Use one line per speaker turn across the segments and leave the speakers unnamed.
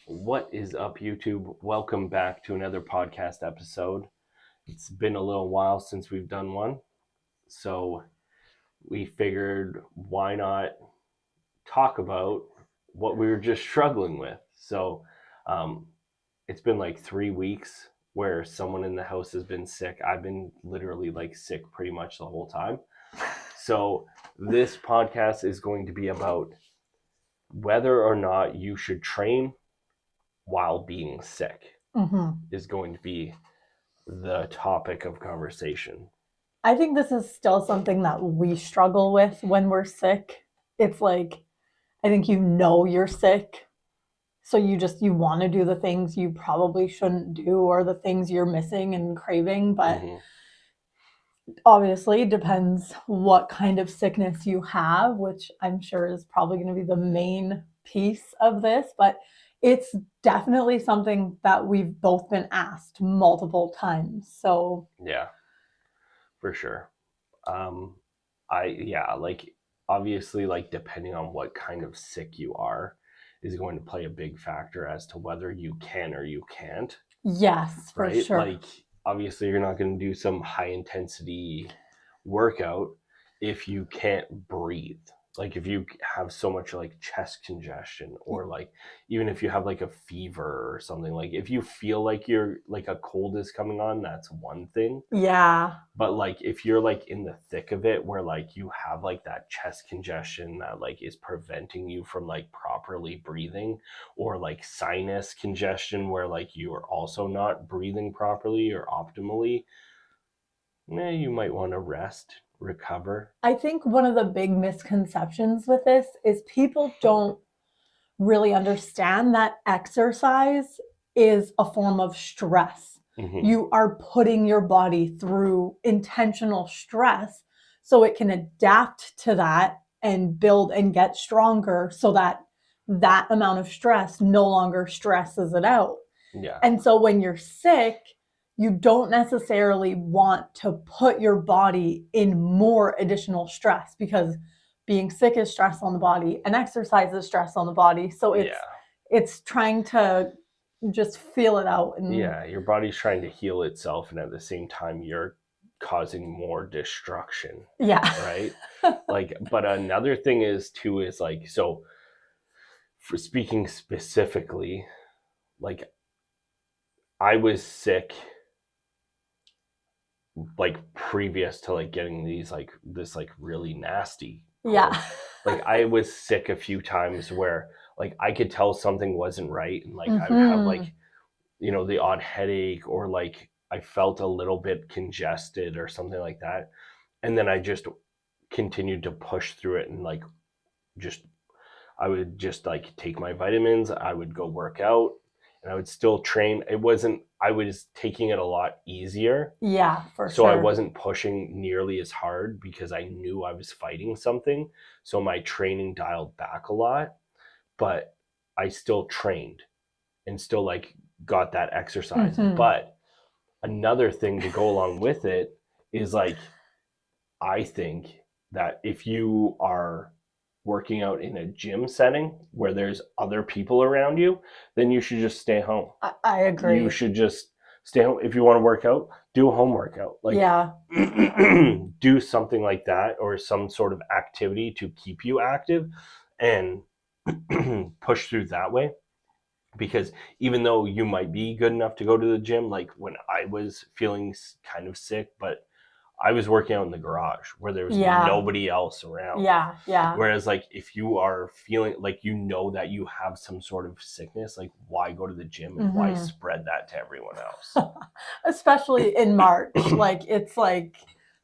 What is up, YouTube? Welcome back to another podcast episode. It's been a little while since we've done one, so we figured why not talk about what we were just struggling with. Um, it's been like 3 weeks where someone in the house has been sick. I've been literally like sick pretty much the whole time. So, this podcast is going to be about whether or not you should train while being sick. Is going to be the topic of conversation.
I think this is still something that we struggle with when we're sick. It's like, I think you're sick. So you want to do the things you probably shouldn't do or the things you're missing and craving. But obviously, it depends what kind of sickness you have, which I'm sure is probably going to be the main piece of this. But it's definitely something that we've both been asked multiple times. So,
Yeah, for sure. Um, like obviously, like depending on what kind of sick you are, is going to play a big factor as to whether you can or you can't.
yes, for
Right?
sure.
Like obviously, you're not going to do some high intensity workout if you can't breathe. Like if you have so much like chest congestion, or like even if you have like a fever or something, like if you feel like you're like a cold is coming on, that's one thing.
Yeah.
But like if you're like in the thick of it where like you have like that chest congestion that like is preventing you from like properly breathing, or like sinus congestion where like you are also not breathing properly or optimally, you might want to rest, recover.
I think one of the big misconceptions with this is people don't really understand that exercise is a form of stress. You are putting your body through intentional stress so it can adapt to that and build and get stronger so that that amount of stress no longer stresses it out.
Yeah.
And so when you're sick, you don't necessarily want to put your body in more additional stress because being sick is stress on the body and exercise is stress on the body. So it's trying to just feel it out and
Yeah, your body's trying to heal itself, and at the same time you're causing more destruction.
yeah.
Right? Like, but another thing is too is like, so for speaking specifically, like I was sick like previous to like getting these like this like really nasty cold.
Yeah.
Like I was sick a few times where like I could tell something wasn't right, and like I would have like, the odd headache, or like I felt a little bit congested or something like that. And then I just continued to push through it, and like just I would just like take my vitamins, I would go work out, and I would still train. I was taking it a lot easier.
Yeah, for
So I
sure.
wasn't pushing nearly as hard because I knew I was fighting something. So my training dialed back a lot, but I still trained and still like got that exercise. But another thing to go along with it is like, I think that if you are working out in a gym setting where there's other people around you, then you should just stay home.
I agree.
You should just stay home. If you want to work out, do a home workout. Like,
yeah.
do something like that, or some sort of activity to keep you active and push through that way. Because even though you might be good enough to go to the gym, like when I was feeling kind of sick, but I was working out in the garage where there was nobody else around.
Yeah, yeah.
Whereas like if you are feeling like that you have some sort of sickness, like why go to the gym and why spread that to everyone else?
Especially in March. Like it's like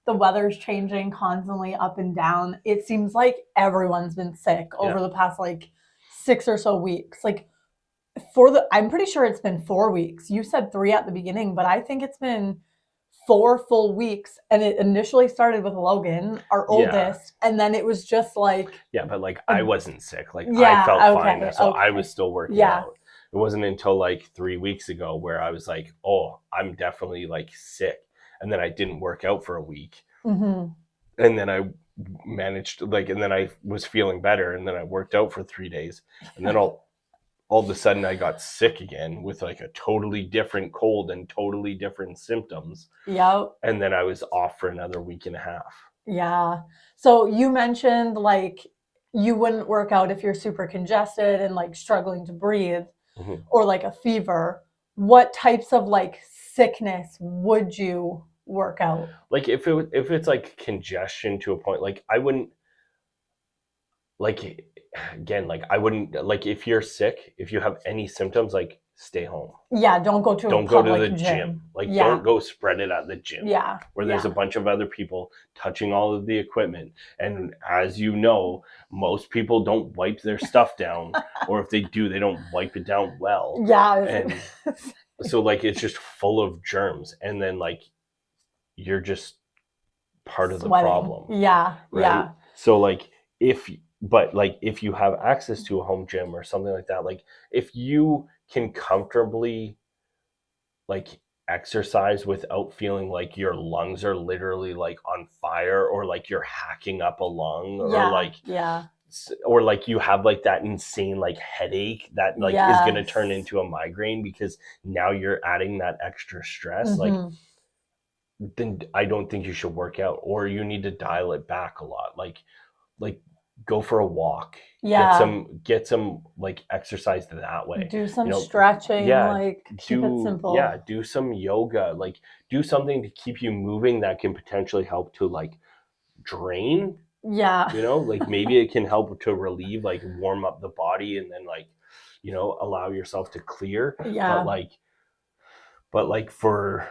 the weather's changing constantly up and down. It seems like everyone's been sick over the past like 6 or so weeks. Like I'm pretty sure it's been 4 weeks. You said 3 at the beginning, but I think it's been 4 full weeks. And it initially started with Logan, our oldest, and then it was just like
but like I wasn't sick. Like I felt fine, so I was still working out. It wasn't until like 3 weeks ago where I was like, oh, I'm definitely like sick. And then I didn't work out for a week. And then I managed to and then I was feeling better, and then I worked out for 3 days, and then all of a sudden I got sick again with like a totally different cold and totally different symptoms.
Yep.
And then I was off for another week and a half.
Yeah. So you mentioned like you wouldn't work out if you're super congested and like struggling to breathe
Mm-hmm.
or like a fever. What types of like sickness would you work out?
Like if it's like congestion to a point, like I wouldn't, like, again, like I wouldn't, like if you're sick, if you have any symptoms, like stay home.
Yeah, don't go to a
Don't go to the
public
gym. Like
Yeah.
don't go spread it at the gym
Yeah.
where there's a bunch of other people touching all of the equipment. And as you know, most people don't wipe their stuff down, or if they do, they don't wipe it down well.
Yeah.
And so like it's just full of germs, and then like you're just part of the
Sweating.
problem.
Yeah.
Right.
Yeah.
So like if you have access to a home gym or something like that, like if you can comfortably like exercise without feeling like your lungs are literally like on fire, or like you're hacking up a lung, or
Yeah.
like
Yeah.
or like you have like that insane like headache that like is going to turn
Yes.
into a migraine because now you're adding that extra stress, like
Mhm.
then I don't think you should work out, or you need to dial it back a lot. Like go for a walk,
Yeah.
get some like exercise that way.
Do some
You know,
stretching,
yeah,
like keep it simple.
do some yoga, like do something to keep you moving that can potentially help to like drain,
Yeah.
you know, like maybe it can help to relieve, like warm up the body, and then like, you know, allow yourself to clear.
Yeah.
But like for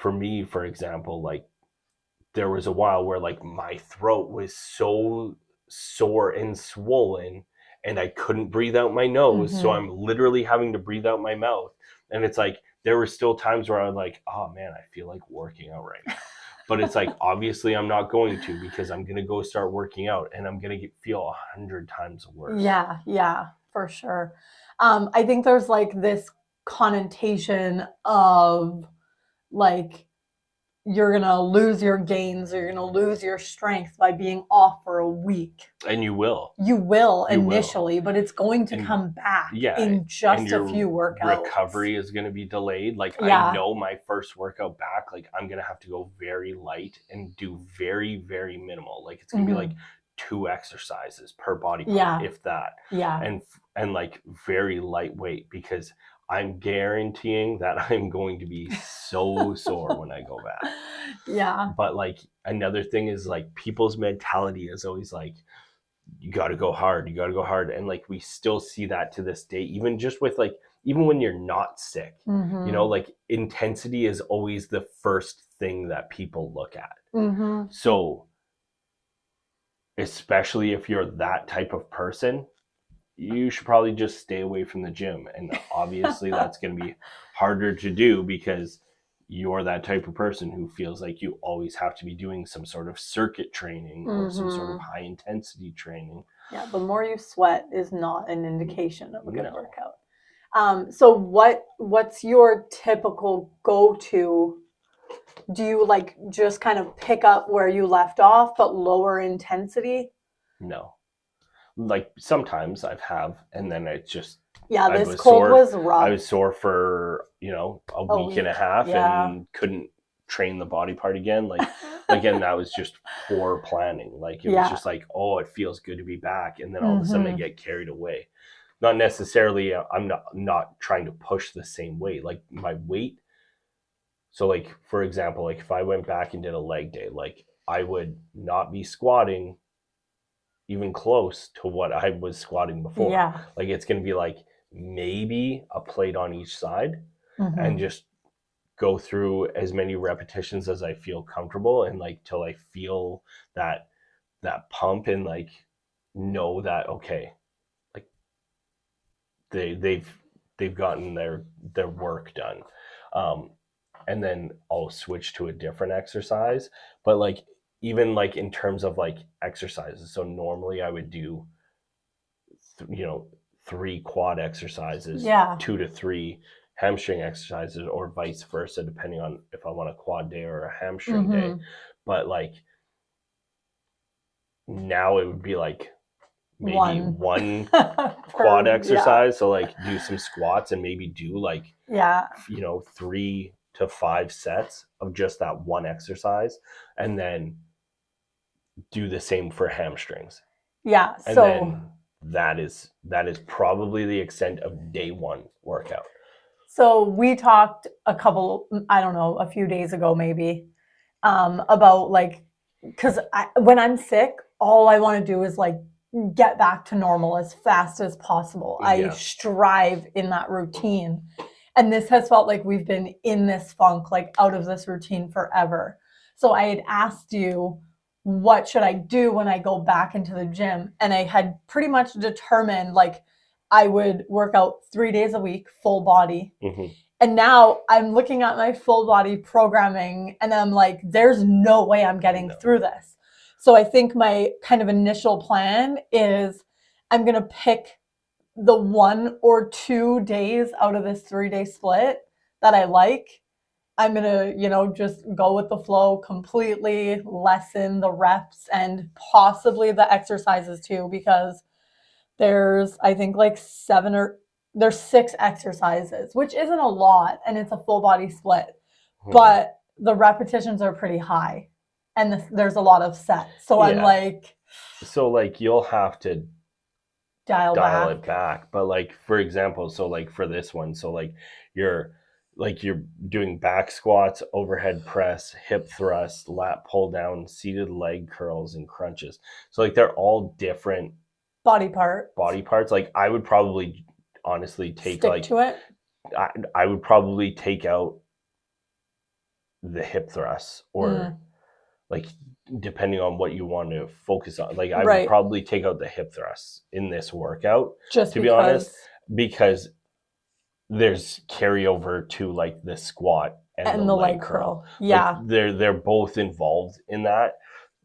me, for example, like there was a while where like my throat was so sore and swollen, and I couldn't breathe out my nose, so I'm literally having to breathe out my mouth. And it's like there were still times where I was like, oh man, I feel like working out right now. But it's like obviously I'm not going to, because I'm gonna go start working out and I'm gonna feel 100 times worse.
Yeah, yeah, for sure. I think there's like this connotation of like you're gonna lose your gains or you're gonna lose your strength by being off for a week.
And you will.
You will
You will.
initially, but it's going to come back in just a few workouts.
Recovery is going to be delayed. Like
Yeah.
I know my first workout back, like I'm going to have to go very light and do very, very minimal. Like it's going to be like 2 exercises per body part,
Yeah.
if that.
Yeah.
And like very lightweight, because I'm guaranteeing that I'm going to be so sore when I go back.
Yeah.
But like another thing is like people's mentality is always like, you got to go hard, you got to go hard. And like we still see that to this day, even just with like, even when you're not sick, you know, like intensity is always the first thing that people look at. So especially if you're that type of person, you should probably just stay away from the gym. And obviously that's going to be harder to do because you're that type of person who feels like you always have to be doing some sort of circuit training or some sort of high intensity training.
Yeah, the more you sweat is not an indication of a good workout. So what's your typical go-to? Do you like just kind of pick up where you left off but lower intensity?
No. Like sometimes I've have, and then it's just,
yeah, this cold was rough.
I was sore for, you know, a week and a half and couldn't train the body part again. Like again, that was just poor planning. Like it was just like, oh, it feels good to be back, and then all of a sudden I get carried away. Not necessarily, I'm not trying to push the same weight. Like my weight. So like for example, like if I went back and did a leg day, like I would not be squatting even close to what I was squatting before.
Yeah.
Like it's going to be like maybe a plate on each side, and just go through as many repetitions as I feel comfortable, and like till I feel that pump, and like know that okay, like they've gotten their work done. And then I'll switch to a different exercise. But like even like in terms of like exercises, so normally I would do 3 quad exercises, 2 to 3 hamstring exercises, or vice versa, depending on if I want a quad day or a hamstring day. But like now it would be like maybe one quad exercise. So like do some squats and maybe do like, 3 to 5 sets of just that one exercise, and then do the same for hamstrings.
Yeah.
And
So
then that is probably the extent of day one workout.
So we talked a few days ago maybe, about like, because when I'm sick, all I want to do is like get back to normal as fast as possible. I strive in that routine. And this has felt like we've been in this funk, like out of this routine forever. So I had asked you, what should I do when I go back into the gym? And I had pretty much determined like I would work out 3 days a week, full body.
Mm-hmm.
And now I'm looking at my full body programming and I'm like, there's no way I'm getting through this. So I think my kind of initial plan is I'm going to pick the 1 or 2 days out of this 3-day split that I like. I'm going to, just go with the flow completely, lessen the reps and possibly the exercises too, because there's, I think, like there's 6 exercises, which isn't a lot, and it's a full body split, but the repetitions are pretty high, and there's a lot of sets. So I'm like,
you'll have to
dial
it back. But like, for example, so like for this one, so like you're doing back squats, overhead press, hip thrust, lat pull down, seated leg curls, and crunches. So like they're all different
body parts.
Like I would probably honestly
stick to it.
I would probably take out the hip thrusts, or like depending on what you want to focus on. Like I would probably take out the hip thrusts in this workout,
just
to be honest, because there's carryover to like the squat and the leg curl.
Yeah.
Like they're both involved in that.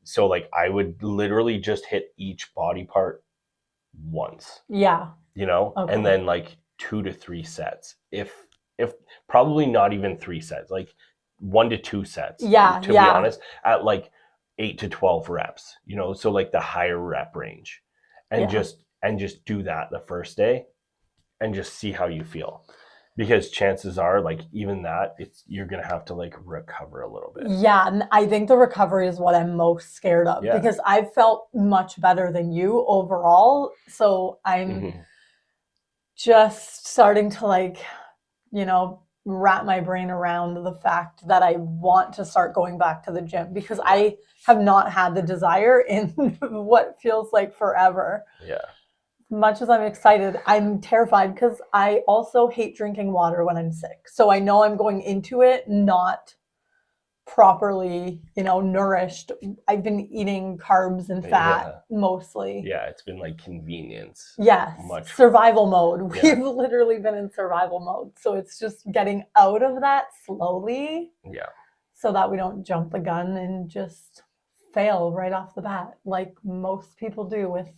So like I would literally just hit each body part once.
Yeah.
Okay. And then like 2 to 3 sets. If probably not even 3 sets, like 1 to 2 sets.
Yeah.
To be honest, at like 8 to 12 reps, so like the higher rep range. And just do that the first day and just see how you feel. Because chances are, like, even that, you're going to have to like recover a little bit.
Yeah. And I think the recovery is what I'm most scared of, because I've felt much better than you overall. So I'm just starting to like, wrap my brain around the fact that I want to start going back to the gym, because I have not had the desire in what feels like forever.
Yeah.
Much as I'm excited, I'm terrified because I also hate drinking water when I'm sick. So I know I'm going into it not properly, nourished. I've been eating carbs and fat mostly.
Yeah, it's been like convenience.
Yes, survival mode. We've literally been in survival mode. So it's just getting out of that slowly.
Yeah. So
that we don't jump the gun and just fail right off the bat, like most people do with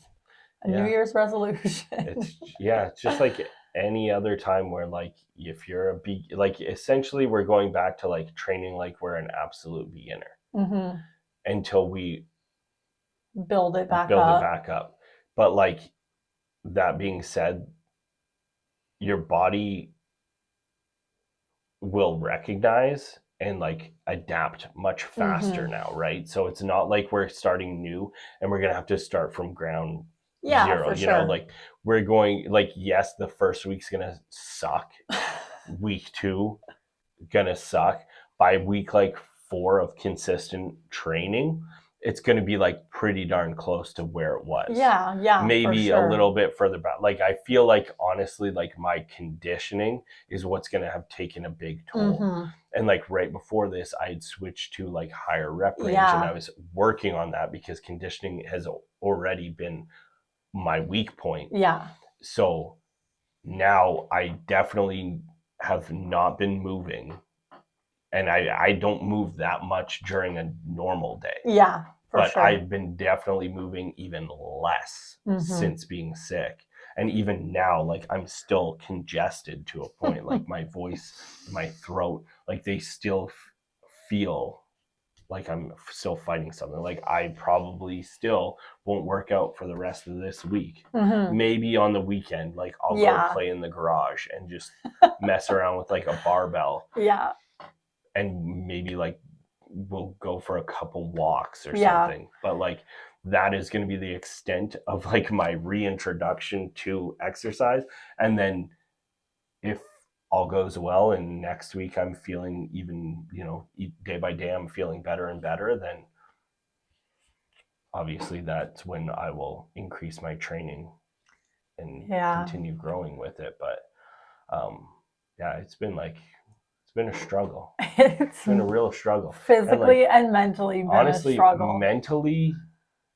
a New Year's resolution.
It's just like any other time where like if you're like essentially we're going back to like training like we're an absolute beginner until we
build it back up.
But like that being said, your body will recognize and like adapt much faster now, right? So it's not like we're starting new and we're gonna have to start from ground zero.
For sure.
Like we're going, like, yes, the first week's gonna suck. Week 2 gonna suck. By week like 4 of consistent training, it's gonna be like pretty darn close to where it was. Maybe a little bit further back. Like I feel like honestly, like my conditioning is what's gonna have taken a big toll. And like right before this, I had switched to like higher rep range, and I was working on that because conditioning has already been my weak point. So now I definitely have not been moving, and I don't move that much during a normal day. But sure. I've been definitely moving even less since being sick. And even now, like I'm still congested to a point, like my voice, my throat, like they still feel like I'm still fighting something. Like I probably still won't work out for the rest of this week. Maybe on the weekend, like I'll go play in the garage and just mess around with like a barbell.
Yeah.
And maybe like we'll go for a couple walks or something. But like that is going to be the extent of like my reintroduction to exercise. And then if all goes well and next week I'm feeling even, day by day I'm feeling better and better, then obviously that's when I will increase my training and continue growing with it. But it's been a struggle. It's been a real struggle.
Physically and mentally been
honestly,
a struggle.
Mentally,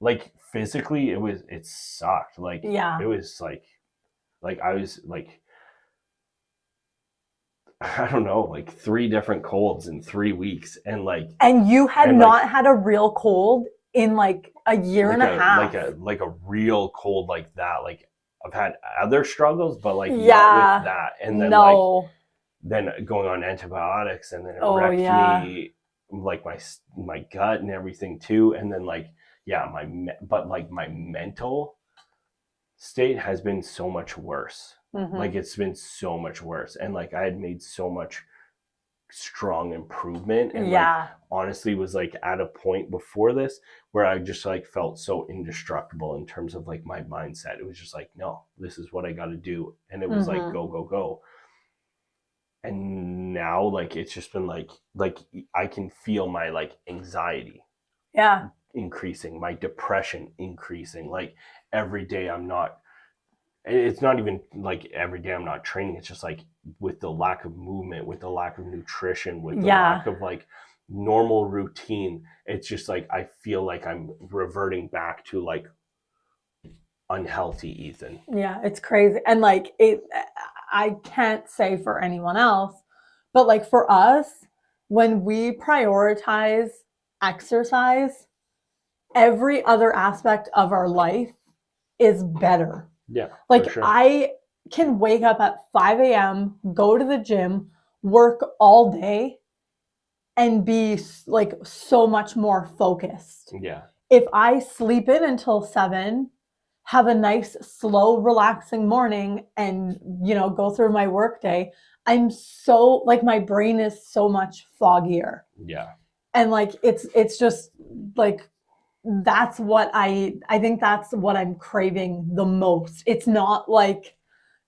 like physically, it sucked. Like it was like I was like, I don't know, like 3 different colds in 3 weeks, and
you had not had a real cold in like a year and a half.
Like a real cold like that. Like I've had other struggles, but like not with that. And then then going on antibiotics, and then it wrecked me, like my gut and everything too. And then like my mental state has been so much worse. Like it's been so much worse, and like I had made so much strong improvement, and like honestly was like at a point before this where I just like felt so indestructible in terms of like my mindset. It was just like, no, this is what I got to do, and it was like go go go. And now like it's just been like I can feel my like anxiety increasing, my depression increasing. Like every day it's not even like every day I'm not training, it's just like with the lack of movement, with the lack of nutrition, with the lack of like normal routine, it's just like I feel like I'm reverting back to like unhealthy Ethan.
Yeah, it's crazy. And like I can't say for anyone else, but like for us, when we prioritize exercise, every other aspect of our life is better.
Yeah.
Like I can wake up at 5 a.m., go to the gym, work all day, and be like so much more focused.
Yeah.
If I sleep in until 7, have a nice, slow, relaxing morning, and go through my work day, I'm so like my brain is so much foggier.
Yeah.
And like it's just like that's what I think that's what I'm craving the most. It's not like,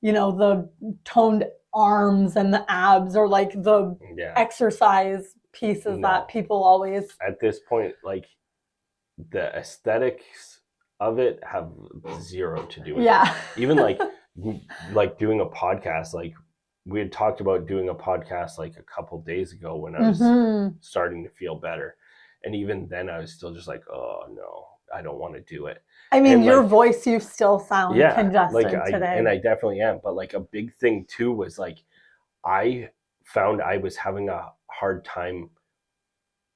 the toned arms and the abs or like the exercise pieces that people always.
At this point, like the aesthetics of it have zero to do with it. Even like doing a podcast, like we had talked about doing a podcast like a couple days ago when I was starting to feel better. And even then I was still just like, oh no, I don't want to do it.
I mean, and your voice, you still sound congested today.
And I definitely am. But like a big thing too was like, I found I was having a hard time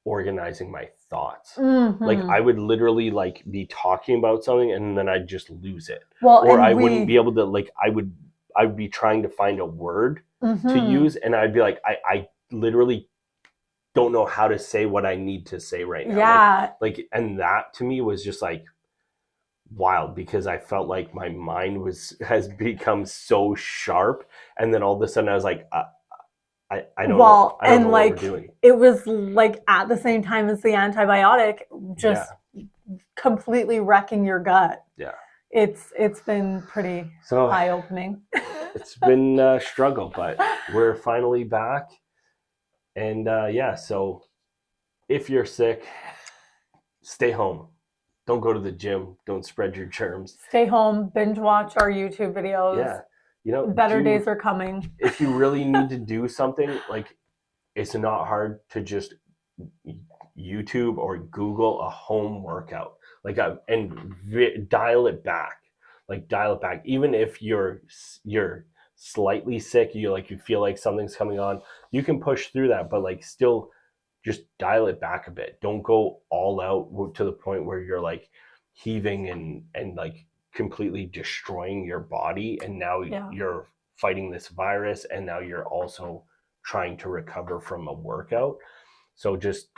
organizing my thoughts. Like I would literally like be talking about something and then I'd just lose it. Or I wouldn't be able to like, I would be trying to find a word to use, and I'd be like, I literally don't know how to say what I need to say right now.
Yeah.
Like and that to me was just like wild, because I felt like my mind has become so sharp, and then all of a sudden I was like, I don't know. I don't know what we're doing.
It was like at the same time as the antibiotic, just completely wrecking your gut.
Yeah.
It's been pretty eye-opening.
It's been a struggle, but we're finally back. And so if you're sick, stay home. Don't go to the gym. Don't spread your germs.
Stay home, binge watch our YouTube videos.
Yeah.
Better days are coming.
If you really need to do something, like it's not hard to just YouTube or Google a home workout, like dial it back. Like dial it back. Even if you're slightly sick, you feel like something's coming on, you can push through that, but like still just dial it back a bit. Don't go all out to the point where you're like heaving and like completely destroying your body, and now you're fighting this virus, and now you're also trying to recover from a workout. So just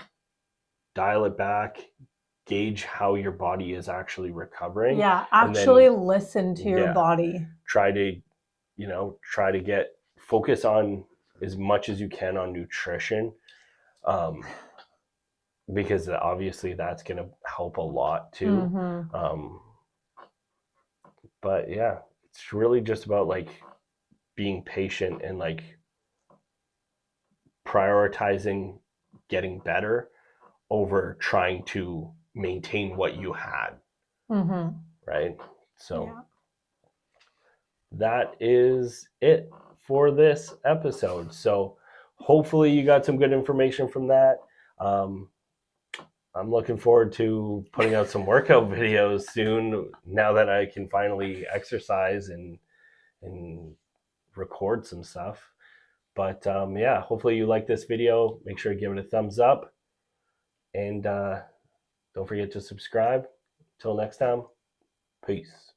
dial it back, gauge how your body is actually recovering.
Yeah,
and then
actually listen to your body.
try to get focus on as much as you can on nutrition, because obviously that's going to help a lot too. But yeah, it's really just about like being patient and like prioritizing getting better over trying to maintain what you had. Right? So that is it for this episode. So hopefully you got some good information from that. I'm looking forward to putting out some workout videos soon now that I can finally exercise and record some stuff. But yeah, hopefully you like this video. Make sure to give it a thumbs up. And don't forget to subscribe. Till next time, peace.